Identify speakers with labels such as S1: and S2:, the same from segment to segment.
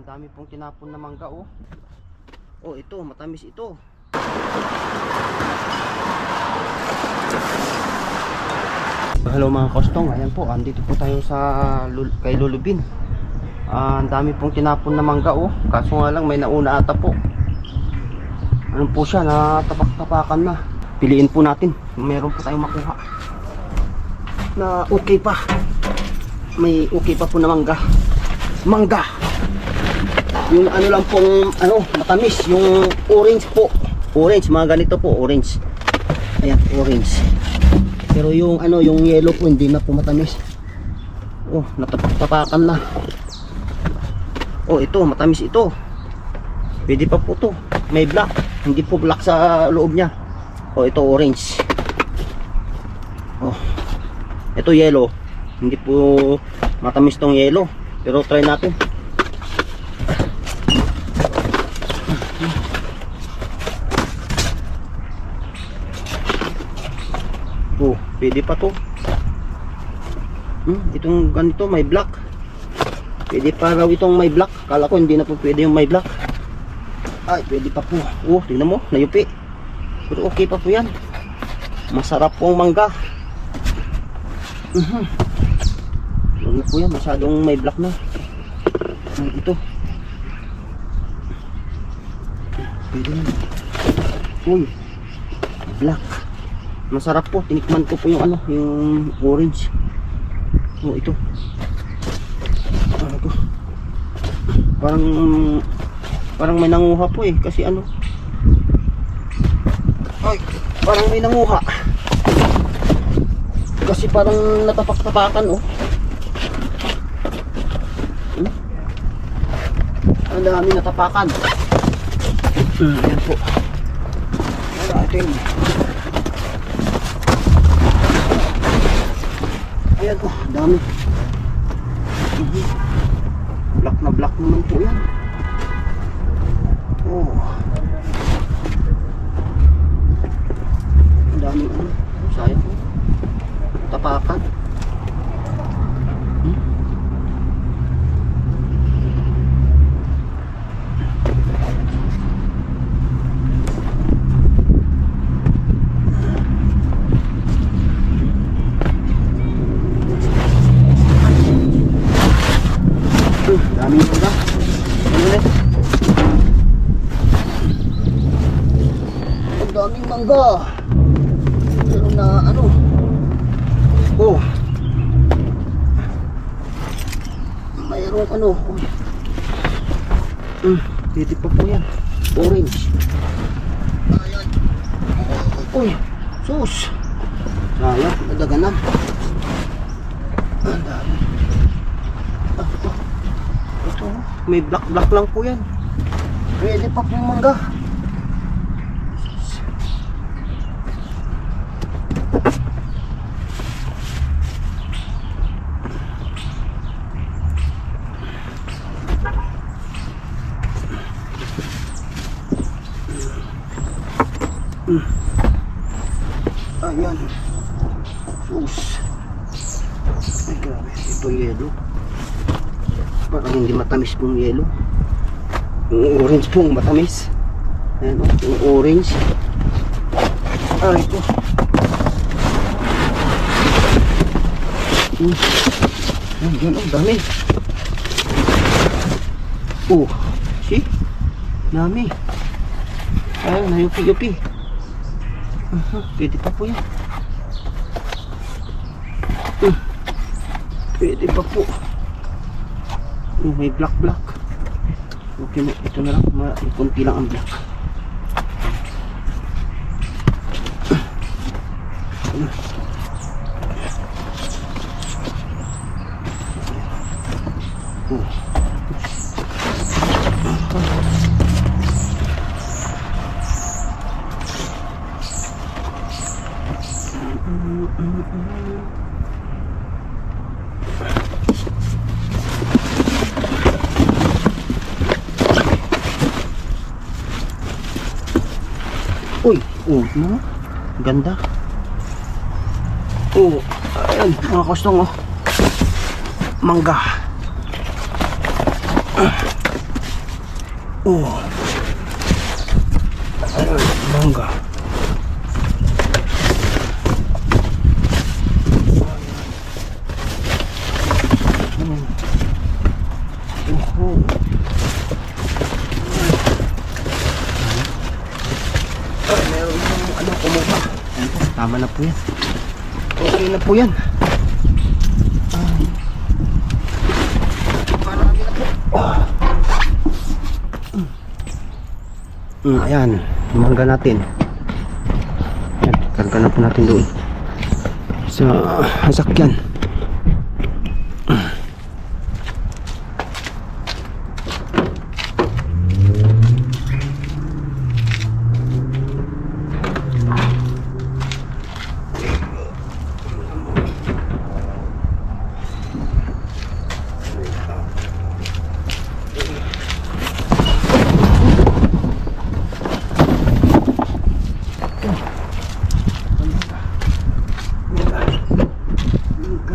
S1: Ang dami pong tinapon na mangga oh. Oh, ito, matamis ito. Hello mga kostong, ayan po, andito po tayo sa kay Lulubin. Ang dami pong tinapon na mangga oh. Kaso nga lang may nauna ata po. Ano po siya, natapak-tapakan na. Piliin po natin, meron po tayong makuha na okay pa. May okay pa po na mangga. Yung ano lang pong matamis, yung orange po. Orange, mga ganito po, orange. Ayan, orange. Pero yung yung yellow po hindi na po matamis. Oh, natapak-tapakan na. Oh, ito, matamis ito. Pwede pa po to. May black, hindi po black sa loob niya. Oh, ito orange. Oh. Ito yellow. Hindi po matamis tong yellow. Pero try natin. Oh, pwede pa to. Itong ganito may black. Pwede pa raw itong may black. Kala ko hindi na po pwede yung may black. Ay, pwede pa po. Oh, tingnan mo, nayupi. Pero okay pa po yan. Masarap pong mangga. Huwag na po yan, masyadong may black na. Ito. Pwede na. Uy, black. Masarap po, tinikman ko po yung yung orange. Oh, ito. Parang may nanguha po eh, kasi ay, parang may nanguha. Kasi parang natapak-tapakan oh. Ang dami natapakan. Ayan po. Ayan. Ayan po, dami. Black na black naman po yan. Oh. Ang daming sayang po. Tapakan. Daming mangga. Ang daming mangga. Pero na oh. Mayroong pwede pa po yan. Orange. Ayan. Uy, sus. Sayang, nadaganan. Ang dami. Ito, may black lang po yan. Pwede pa po yung mangga. Ayan. Sus. Ay grabe, ito yellow. Parang hindi matamis pong yellow. Yung orange pong matamis. Ayan o, yung orange. Ah, ito. Ayan o, dami. Oh, see? Dami. Ayan, nayupi-yupi. Pwede pa po yan. Pwede pa po. May black. Okay na, ito na lang. Kunti lang ang black. Uy, no? Ganda. Oh, ayan, mga kostong oh. Mangga.
S2: Oh. Ayun, mangga.
S1: Meron yung ano, kumuha. Ayan po, tama na po yan. Okay na po yan. Marami na po. Ayan, mangga natin. Ayan, karga na po natin doon sa sasakyan.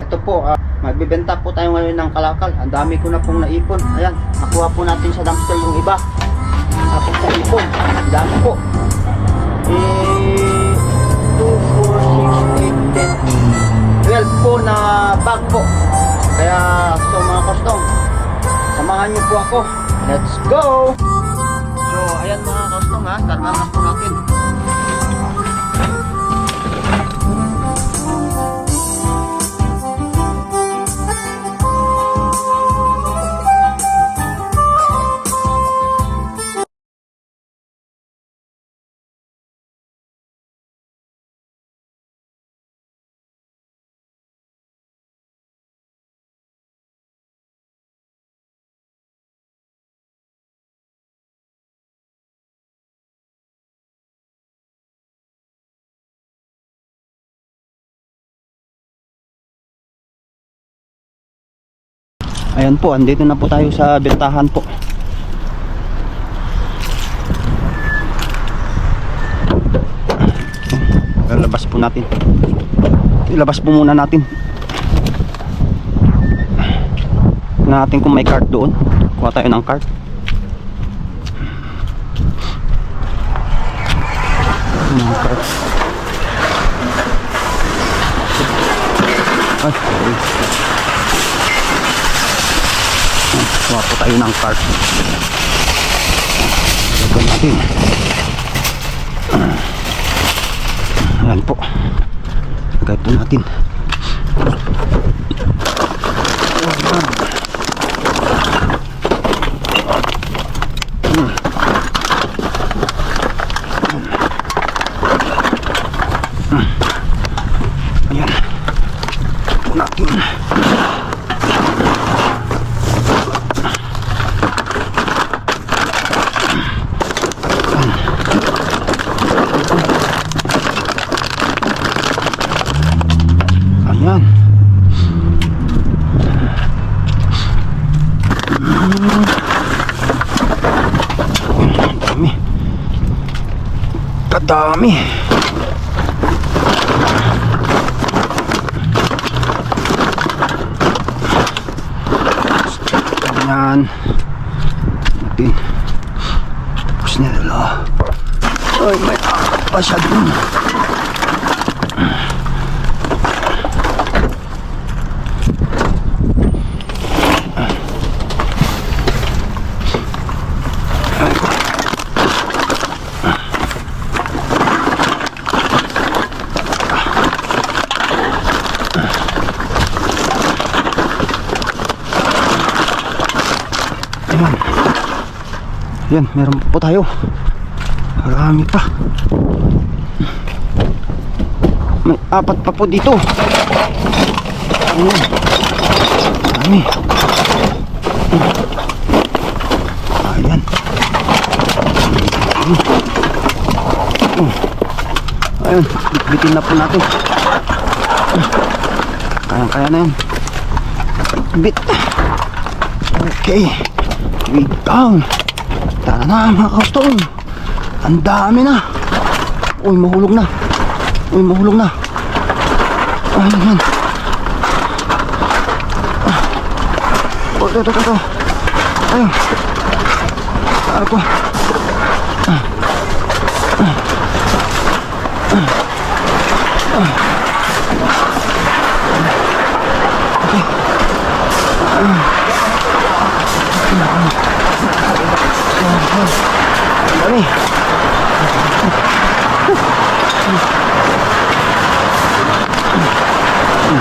S1: Ito po, magbibenta po tayo ngayon ng kalakal. Ang dami ko na pong naipon. Ayan, nakuha po natin sa dumpster yung iba. Tapos sa ipon, ang dami po. 2, 4, 6, 8, 10, 12 po na bag po. Kaya, so mga kostong, samahan niyo po ako. Let's go! So, ayan mga kostong ha, karga na po natin. Ayan po, andito na po tayo sa bentahan po. Ilabas po natin. Ilabas po muna natin. Natin kung may cart doon. Kuha tayo ng cart. Ng cart. Ay, sorry. Kuha po tayo ng cart. Lagyan natin. Ayan po. Lagay po natin. Ayan. Po natin. Ayan. Dami. Kadami. Ayan. Natin. Tapos nila. Ay, may pa siya dun. Yan, meron po tayo. Marami pa. May 4 pa po dito. Ayan. Marami. Ayan. Ayan, bitin na po natin. Kaya na yan. Bit. Okay. Wait down. Tara na mga kastong. Ang dami na. Uy, mahulog na. Uy, mahulog na. Ayun yan. Ito. Ayun. ko. Dami.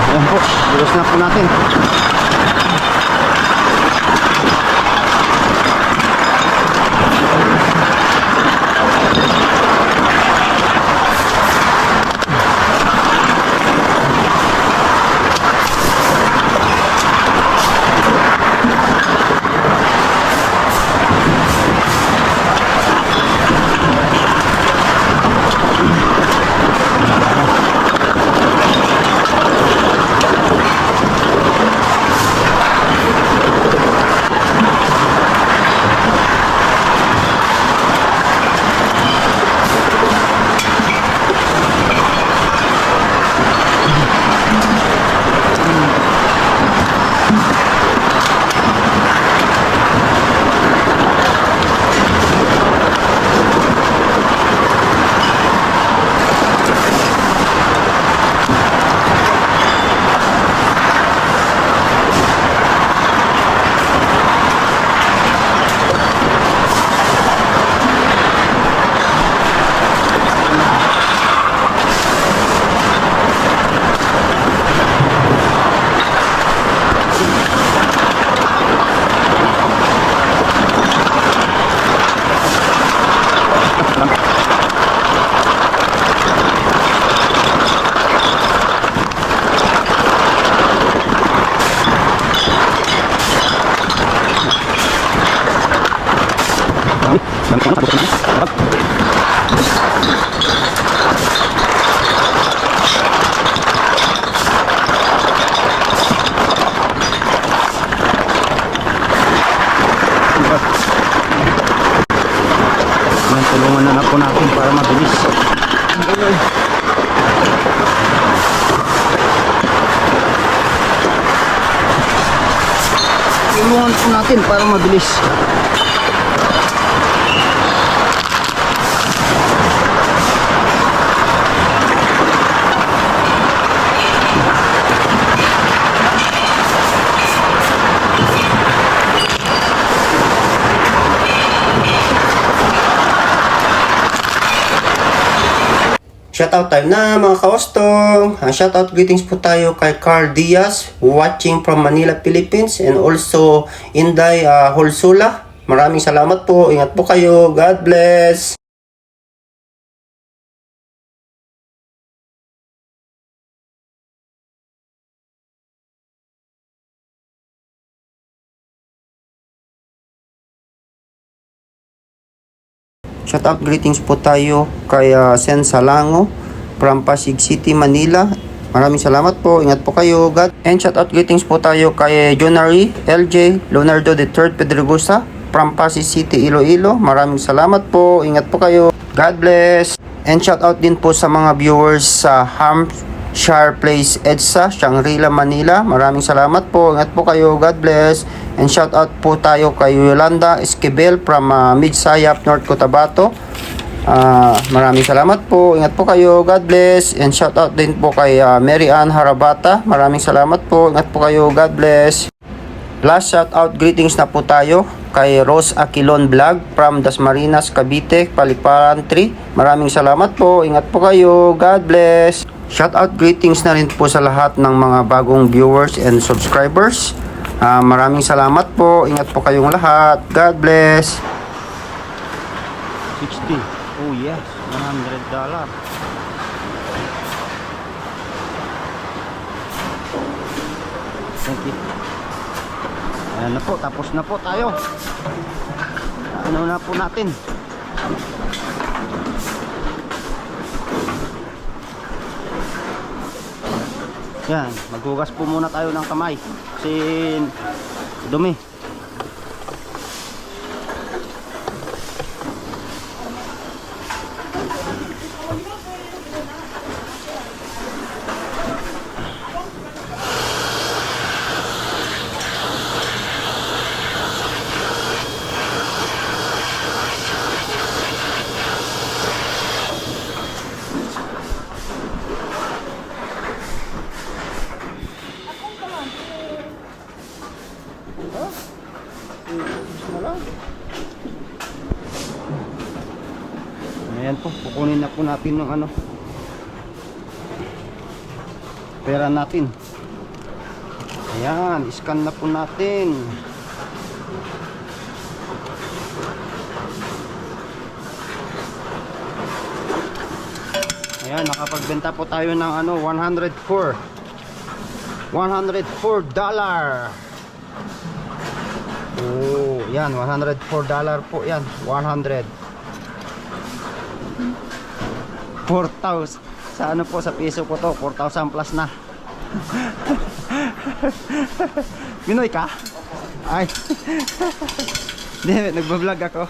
S1: Ayan po, bulos na po natin. Tulungan na po natin para mabilis. Tulungan po natin para mabilis. Shoutout time na mga kaostong. Shoutout greetings po tayo kay Carl Diaz watching from Manila, Philippines, and also Inday Holsula. Maraming salamat po. Ingat po kayo. God bless. Shoutout greetings po tayo kay Sen Salango from Pasig City, Manila. Maraming salamat po. Ingat po kayo. God. And shoutout greetings po tayo kay Jonary LJ Leonardo III Pedregosa from Pasig City, Iloilo. Maraming salamat po. Ingat po kayo. God bless. And shoutout din po sa mga viewers sa Hampshire Place, EDSA, Shangri-La, Manila. Maraming salamat po. Ingat po kayo. God bless. And shout out po tayo kay Yolanda Esquivel from Midsayap, North Cotabato. Maraming salamat po. Ingat po kayo. God bless. And shout out din po kay Mary Ann Harabata. Maraming salamat po. Ingat po kayo. God bless. Last shout out greetings na po tayo kay Rose Aquilon Vlog from Dasmariñas, Cavite, Paliparan 3. Maraming salamat po. Ingat po kayo. God bless. Shout out greetings na rin po sa lahat ng mga bagong viewers and subscribers. Maraming salamat po. Ingat po kayong lahat. God bless. 60. Oh yes. $100. Thank you. Ayan na po. Tapos na po tayo. Ano na po natin. Yan, maghugas po muna tayo ng kamay kasi dumi.
S2: Ayan po, kukunin na po natin ng ano, pera natin. Ayan, scan na po natin. Ayan, nakapagbenta po tayo ng ano, 104 dollar. Oh, yan, 104 dollar po yan. 4,000 sa ano po, sa piso po to, 4,000 plus na. Pinoy ka? Ay. Hindi, nagbablog ako.